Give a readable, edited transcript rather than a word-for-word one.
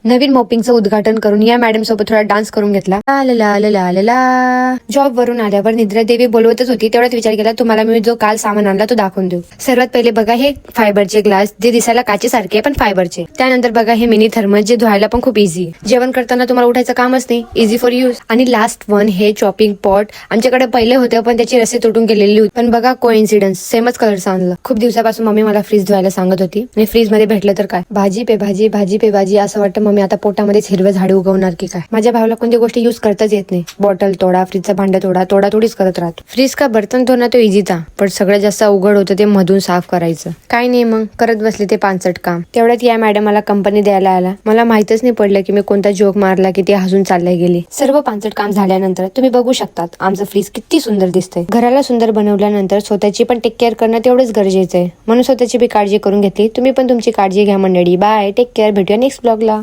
नवीन मॉपिंगचं उद्घाटन करून या मॅडम सोबत थोडा डान्स करून घेतला. जॉब वरून आल्यावर निद्रा देवी बोलवतच होती, तेवढ्यात विचार केला तुम्हाला मी जो काल सामान आणला तो दाखवून देऊ. सर्वात पहिले बघा हे फायबरचे ग्लास, जे दिसायला काचेसारखे पण फायबरचे. त्यानंतर बघा हे मिनी थर्मस, जे धुवायला पण खूप इझी. जेवण करताना तुम्हाला उठायचं कामच नाही, इझी फॉर यूज. आणि लास्ट वन हे चॉपिंग पॉट. आमच्याकडे पहिले होते पण त्याची रस्सी तुटून गेलेली होती, पण बघा कोइन्सिडन्स सेमच कलरचा आणला. खूप दिवसापासून मम्मी मला फ्रीज धुवायला सांगत होती आणि फ्रीज मध्ये भेटलं तर काय, भाजी पे भाजी, भाजी पे भाजी. असं वाटतं मम्मी आता पोटामध्येच हिरवे झाडे उगवणार की काय. माझ्या भावाला कोणती गोष्टी युज करताच येत नाही. बॉटल तोडा, फ्रीजचा भांडा तोडा तोडीच करत राहतो. फ्रीज का बर्तन धुणं तो इझीचा, पण सगळ्यात जास्त अवघड होतं ते मधून साफ करायचं. काय नाही मग करत बसले ते पानसट काम. तेवढ्यात या मॅडम मला कंपनी द्यायला आला. मला माहितच नाही पडलं की मी कोणता जोक मारला की ती हसून चालल्या गेली. सर्व पानसट काम झाल्यानंतर तुम्ही बघू शकतात आमचं फ्रीज किती सुंदर दिसतंय. घराला सुंदर बनवल्यानंतर स्वतःची पण टेक केअर करणं तेवढंच गरजेचं आहे, म्हणून स्वतःची बी काळजी करून घेतली. तुम्ही पण तुमची काळजी घ्या मंडळी. बाय, टेक केअर, भेटूया नेक्स्ट ब्लॉगला.